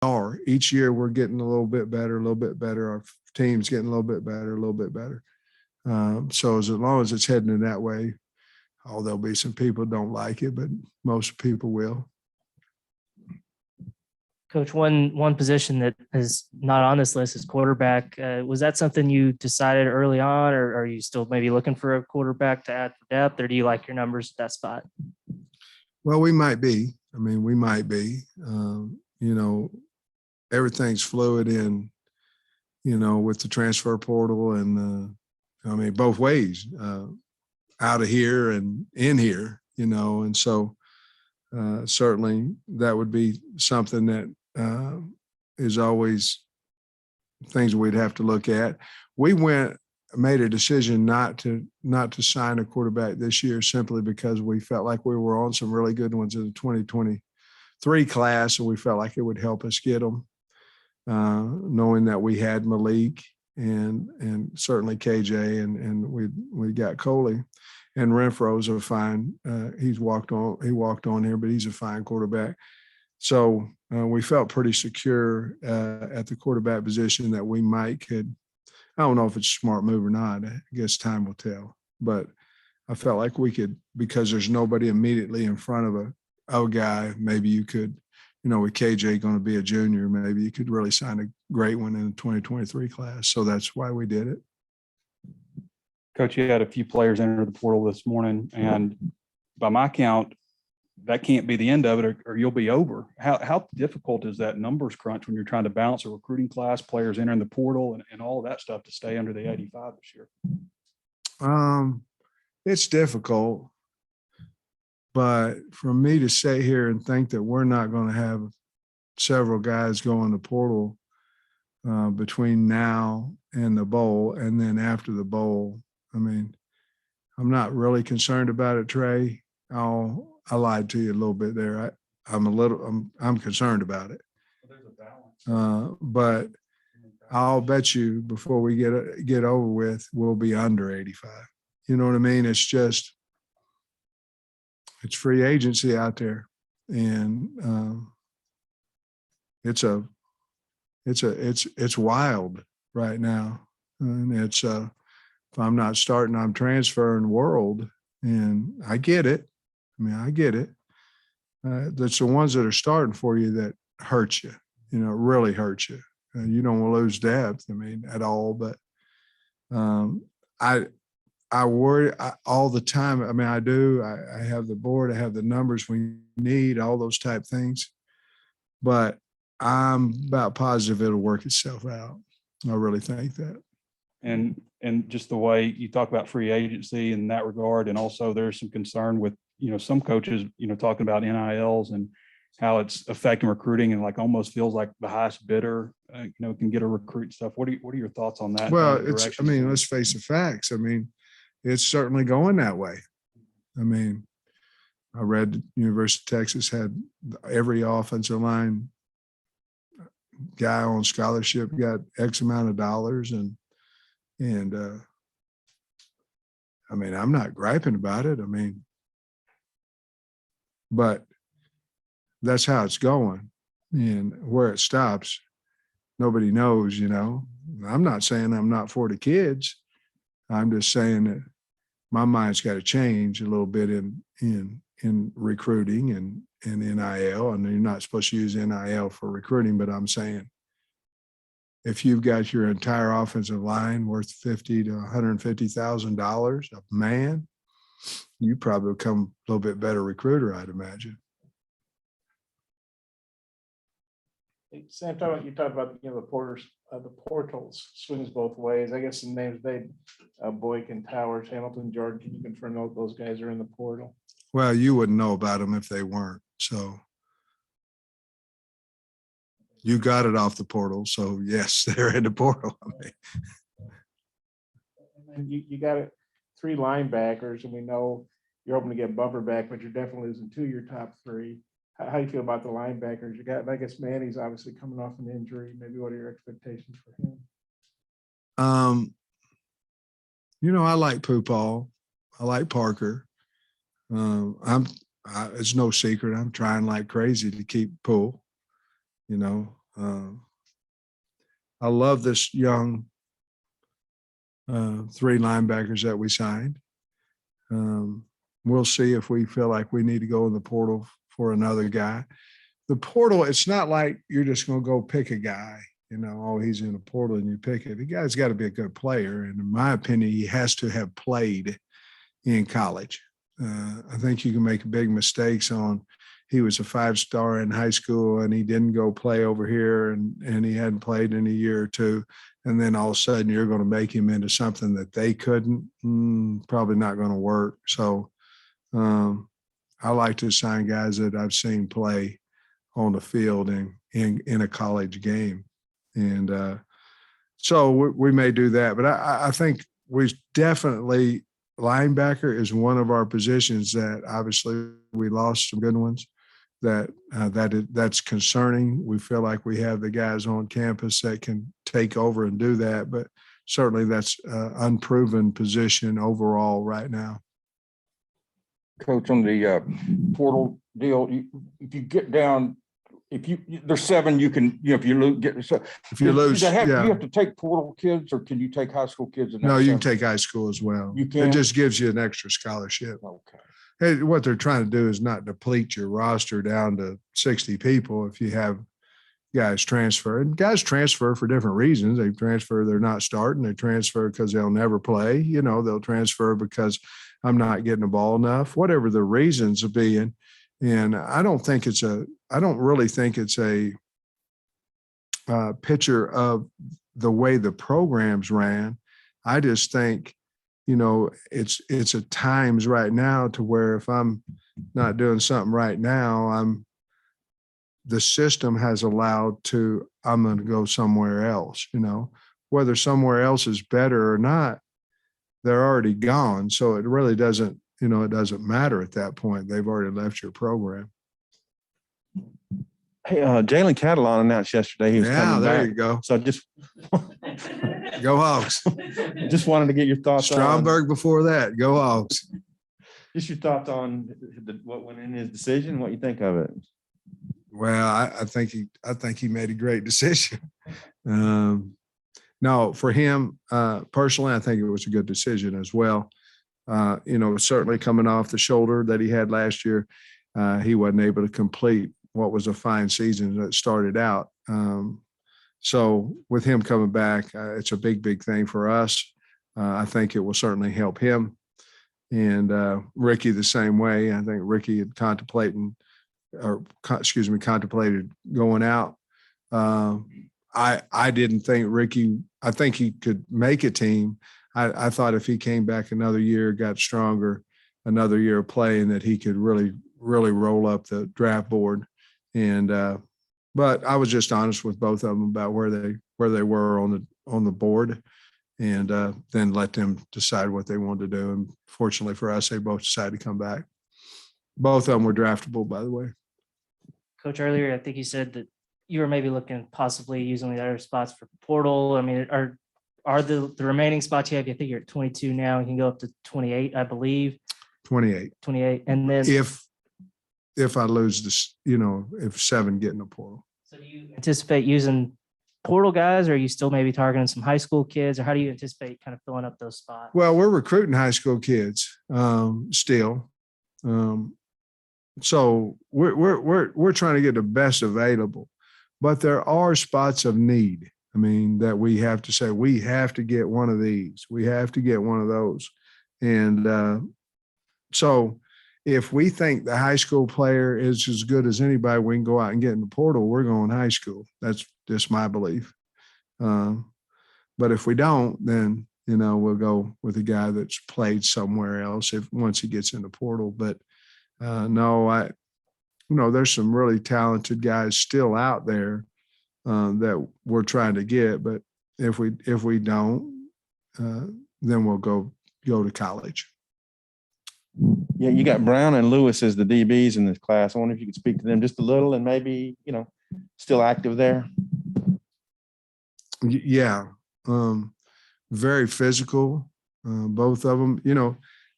are. Each year we're getting a little bit better, a little bit better. Our team's getting a little bit better, a little bit better. So as long as it's heading in that way, there'll be some people who don't like it, but most people will. Coach, one position that is not on this list is quarterback. Was that something you decided early on, or are you still maybe looking for a quarterback to add for depth, or do you like your numbers at that spot? Well, we might be. I mean, we might be. Everything's fluid in, with the transfer portal and, both ways, out of here and in here, and so certainly that would be something that is always things we'd have to look at. We made a decision not to sign a quarterback this year simply because we felt like we were on some really good ones in the 2023 class, and we felt like it would help us get them, knowing that we had Malik and certainly KJ and we got Coley, and Renfro's a fine. He walked on here, but he's a fine quarterback. So we felt pretty secure at the quarterback position that we could. I don't know if it's a smart move or not. I guess time will tell. But I felt like we could, because there's nobody immediately in front of a guy. Maybe you could, with KJ going to be a junior, maybe you could really sign a great one in the 2023 class. So that's why we did it. Coach, you had a few players enter the portal this morning, and by my count, that can't be the end of it, or you'll be over. How difficult is that numbers crunch when you're trying to balance a recruiting class, players entering the portal, and all of that stuff to stay under the 85 this year? It's difficult, but for me to sit here and think that we're not going to have several guys go in the portal between now and the bowl, and then after the bowl, I'm not really concerned about it, Trey. I lied to you a little bit there. I'm concerned about it. There's a balance. But I'll bet you before we get over with, we'll be under 85. You know what I mean? It's just, it's free agency out there, and it's wild right now, and it's if I'm not starting, I'm transferring world, and I get it. I get it. That's the ones that are starting for you that hurt you, really hurt you. You don't want to lose depth, at all. But I worry all the time. I do. I have the board. I have the numbers we need, all those type things. But I'm about positive it'll work itself out. I really think that. And just the way you talk about free agency in that regard, and also there's some concern with, some coaches, talking about NILs and how it's affecting recruiting, and like almost feels like the highest bidder, can get a recruit stuff. What are your thoughts on that? Well, let's face the facts. It's certainly going that way. I read the University of Texas had every offensive line guy on scholarship got X amount of dollars, and I'm not griping about it. But that's how it's going, and where it stops, nobody knows. I'm not saying I'm not for the kids. I'm just saying that my mind's got to change a little bit in recruiting and NIL. And you're not supposed to use NIL for recruiting, but I'm saying if you've got your entire offensive line worth $50,000 to $150,000 a man, you probably become a little bit better recruiter, I'd imagine. Sam, you talked about the portals swings both ways. I guess the names Boykin, Towers, Hamilton, Jordan. Can you confirm those guys are in the portal? Well, you wouldn't know about them if they weren't. So you got it off the portal. So yes, they're in the portal. And you got it. 3 linebackers, and we know you're hoping to get Bumper back, but you're definitely losing 2 of your top 3. How do you feel about the linebackers? You got, I guess, Manny's obviously coming off an injury. Maybe what are your expectations for him? I like Poopaw. I like Parker. It's no secret. I'm trying like crazy to keep Poole. I love this young 3 linebackers that we signed. We'll see if we feel like we need to go in the portal for another guy. The portal, it's not like you're just going to go pick a guy, oh, he's in the portal and you pick it. The guy's got to be a good player. And in my opinion, he has to have played in college. I think you can make big mistakes on he was a 5-star in high school and he didn't go play over here and he hadn't played in a year or two. And then all of a sudden you're going to make him into something that they couldn't, probably not going to work. So I like to assign guys that I've seen play on the field in a college game. And so we may do that, but I think we definitely linebacker is one of our positions that obviously we lost some good ones that's concerning. We feel like we have the guys on campus that can take over and do that, but certainly that's an unproven position overall right now. Coach, on the portal deal, if you get down, there's 7, you can, if you lose, If you lose, do you yeah. have to take portal kids, or can you take high school kids? No, you can take high school as well. You can? It just gives you an extra scholarship. Okay. Hey, what they're trying to do is not deplete your roster down to 60 people if you have guys transfer. And guys transfer for different reasons. They transfer, they're not starting. They transfer because they'll never play. They'll transfer because I'm not getting the ball enough, whatever the reasons of being. And I don't really think it's a picture of the way the programs ran. I just think, it's at times right now to where if I'm not doing something right now, the system has allowed I'm going to go somewhere else, whether somewhere else is better or not, they're already gone. So it really doesn't, it doesn't matter at that point. They've already left your program. Hey, Jalen Catalon announced yesterday he was coming there back. You go. So just Go Hawks. just wanted to get your thoughts Stromberg before that. Go Hawks. just your thoughts on what went in his decision, what you think of it. Well, I think he made a great decision. No, for him personally, I think it was a good decision as well. Certainly coming off the shoulder that he had last year, he wasn't able to complete what was a fine season that started out. So with him coming back, it's a big thing for us. I think it will certainly help him. And Ricky the same way. I think Ricky had contemplated going out. I didn't think Ricky, I think he could make a team. I thought if he came back another year, got stronger, another year of playing, that he could really roll up the draft board. And but I was just honest with both of them about where they were on the board, and then let them decide what they wanted to do. And fortunately for us, they both decided to come back. Both of them were draftable, by the way. Coach, earlier, I think you said that you were maybe looking possibly using the other spots for portal. I mean, are the remaining spots you have? I think you're at 22 now. You can go up to 28, I believe. 28. And then if I lose this, if 7 get in the portal. So do you anticipate using portal guys, or are you still maybe targeting some high school kids, or how do you anticipate kind of filling up those spots? Well, we're recruiting high school kids still. So we're trying to get the best available, but there are spots of need. I mean, that we have to say, we have to get one of these. We have to get one of those. And so if we think the high school player is as good as anybody we can go out and get in the portal, we're going high school. That's just my belief. But if we don't, then, we'll go with a guy that's played somewhere else once he gets in the portal. But no, there's some really talented guys still out there that we're trying to get. But if we don't, then we'll go to college. Yeah, you got Brown and Lewis as the DBs in this class. I wonder if you could speak to them just a little, and maybe, still active there. Yeah. Very physical, both of them.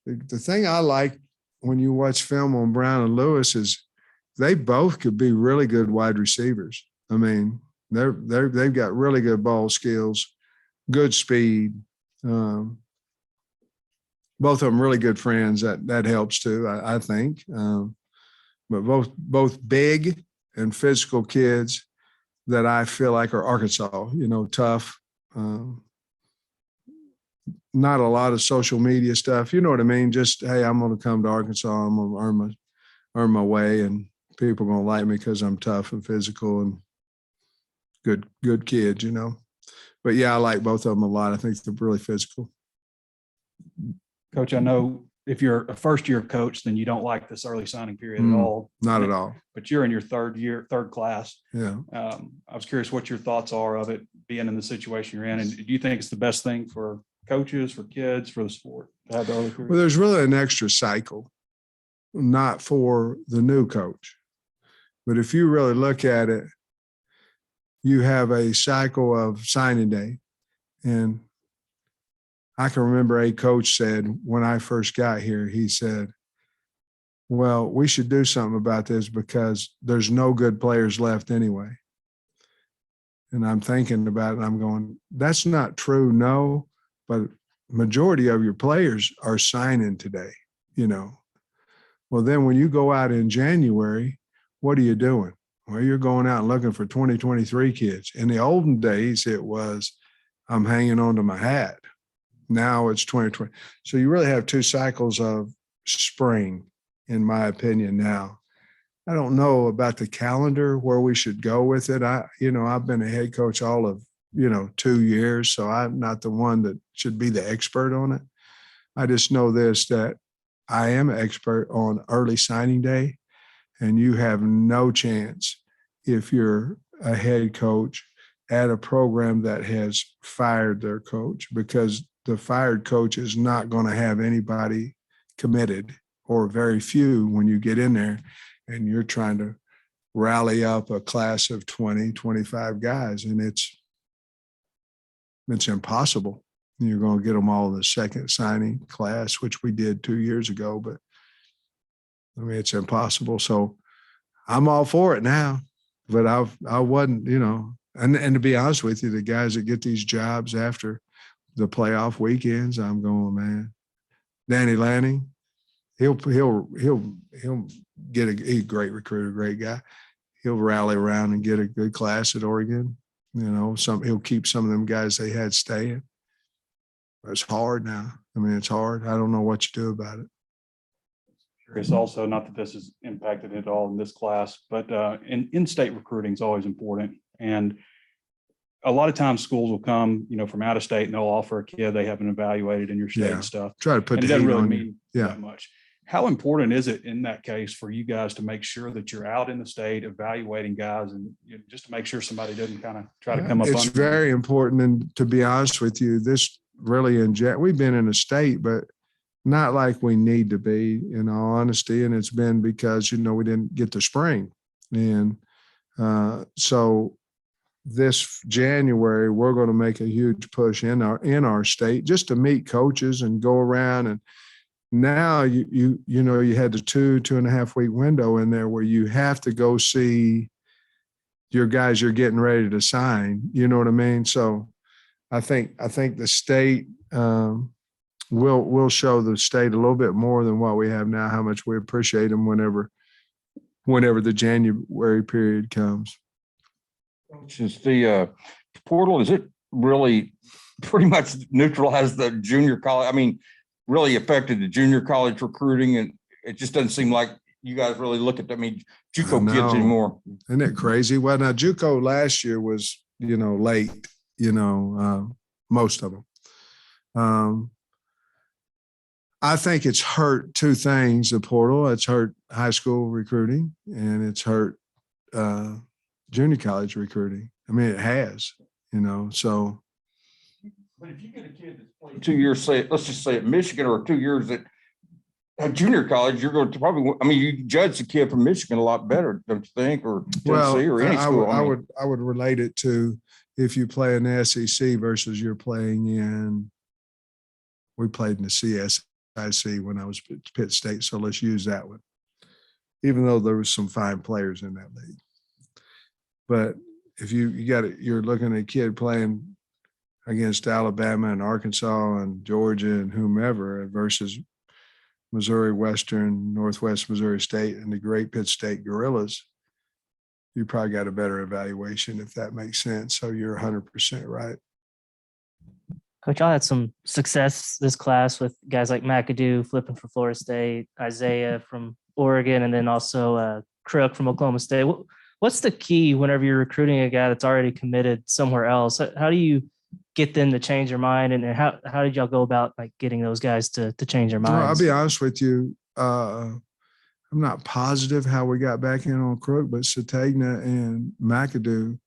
The thing I like when you watch film on Brown and Lewis is they both could be really good wide receivers. I mean, They've got really good ball skills, good speed. Both of them really good friends. That helps too, I think. But both big and physical kids that I feel like are Arkansas, tough. Not a lot of social media stuff. You know what I mean? Just, hey, I'm going to come to Arkansas. I'm going to earn my way, and people are going to like me because I'm tough and physical and good kids, But yeah, I like both of them a lot. I think they're really physical. Coach, I know if you're a first-year coach, then you don't like this early signing period at all. Not at all. But you're in your third class. Yeah. I was curious what your thoughts are of it being in the situation you're in. And do you think it's the best thing for coaches, for kids, for the sport to have the early period? Well, there's really an extra cycle, not for the new coach. But if you really look at it, you have a cycle of signing day. And I can remember a coach said when I first got here, he said, well, we should do something about this because there's no good players left anyway. And I'm thinking about it and I'm going, that's not true. No, but majority of your players are signing today, Well, then when you go out in January, what are you doing? Well, you're going out and looking for 2023 kids. In the olden days, it was, I'm hanging on to my hat. Now it's 2020. So you really have two cycles of spring, in my opinion now. I don't know about the calendar where we should go with it. I've been a head coach all of, 2 years, so I'm not the one that should be the expert on it. I just know this, that I am an expert on early signing day, and you have no chance if you're a head coach at a program that has fired their coach, because the fired coach is not going to have anybody committed, or very few, when you get in there and you're trying to rally up a class of 20, 25 guys. And it's impossible. You're going to get them all in the second signing class, which we did 2 years ago, but it's impossible. So I'm all for it now, but I wasn't, and to be honest with you, the guys that get these jobs after the playoff weekends, I'm going, man, Danny Lanning, he'll get he's a great recruiter, great guy. He'll rally around and get a good class at Oregon. He'll keep some of them guys they had staying. It's hard now. It's hard. I don't know what you do about it. Curious also, not that this has impacted at all in this class, but in-state recruiting is always important. And a lot of times schools will come, from out of state, and they'll offer a kid they haven't evaluated in your state and stuff. Try to put and it the doesn't heat really on mean you. that much. How important is it in that case for you guys to make sure that you're out in the state evaluating guys, and just to make sure somebody doesn't kind of try to come up? It's very important. And to be honest with you, this really we've been in a state, but not like we need to be, in all honesty. And it's been because, we didn't get the spring. And so this January, we're going to make a huge push in our state just to meet coaches and go around. And now you had the 2.5 week window in there where you have to go see your guys you're getting ready to sign. You know what I mean? So I think the state will show the state a little bit more than what we have now, how much we appreciate them whenever the January period comes. Just the portal, is it really pretty much neutralized the junior college? Really affected the junior college recruiting, and it just doesn't seem like you guys really look at JUCO kids anymore. Isn't that crazy? Well, now JUCO last year was, late, most of them. I think it's hurt two things, the portal. It's hurt high school recruiting, and it's hurt junior college recruiting. It has, so. But if you get a kid that's played 2 years, let's just say at Michigan, or 2 years at junior college, you're going to probably, you judge the kid from Michigan a lot better, don't you think? Or Tennessee, or any school. I would relate it to if you play in the SEC versus you're playing in, we played in the CSIC when I was at Pitt State. So let's use that one, even though there was some fine players in that league. But if you got it, you're looking at a kid playing against Alabama and Arkansas and Georgia and whomever versus Missouri Western, Northwest Missouri State, and the great Pitt State Gorillas, you probably got a better evaluation, if that makes sense. So you're 100% right. Coach, I had some success this class with guys like McAdoo flipping for Florida State, Isaiah from Oregon, and then also Crook from Oklahoma State. What's the key whenever you're recruiting a guy that's already committed somewhere else? How do you get them to change their mind, and how did y'all go about like getting those guys to change their No, I'll minds? be honest with you. I'm not positive how we got back in on Crook, but Satagna and McAdoo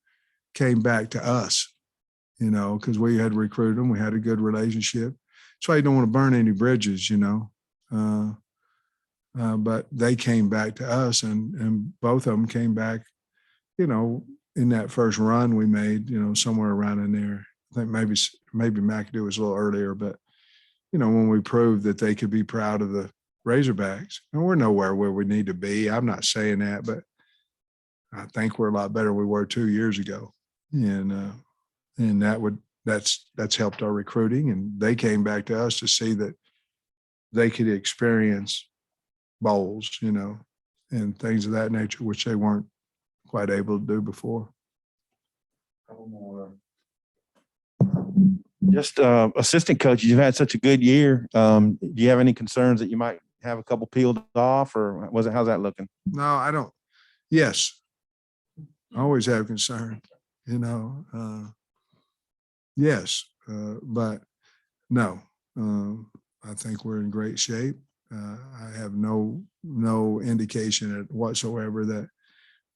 came back to us, you know, because we had recruited them. We had a good relationship. That's why you don't want to burn any bridges, you know. But they came back to us, and both of them came back, you know, in that first run we made, you know, somewhere around in there. I think maybe McAdoo was a little earlier, but, you know, when we proved that they could be proud of the Razorbacks, and we're nowhere where we need to be. I'm not saying that, but I think we're a lot better than we were 2 years ago. And that's helped our recruiting, and they came back to us to see that they could experience bowls, you know, and things of that nature, which they weren't quite able to do before. Just assistant coaches, you've had such a good year. Do you have any concerns that you might have a couple peeled off, or how's that looking? No, I don't. Yes, I always have concern, you know. Yes, but no, I think we're in great shape. I have no indication whatsoever that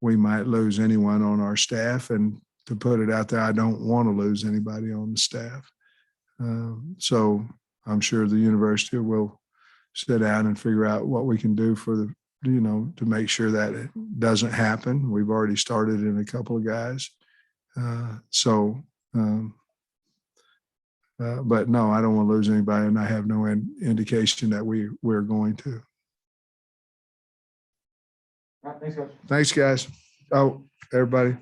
we might lose anyone on our staff. And to put it out there, I don't want to lose anybody on the staff. So I'm sure the university will sit down and figure out what we can do for the, you know, to make sure that it doesn't happen. We've already started in a couple of guys. But no, I don't want to lose anybody, and I have no indication that we're going to. All right, thanks, Coach. Thanks, guys. Oh, everybody.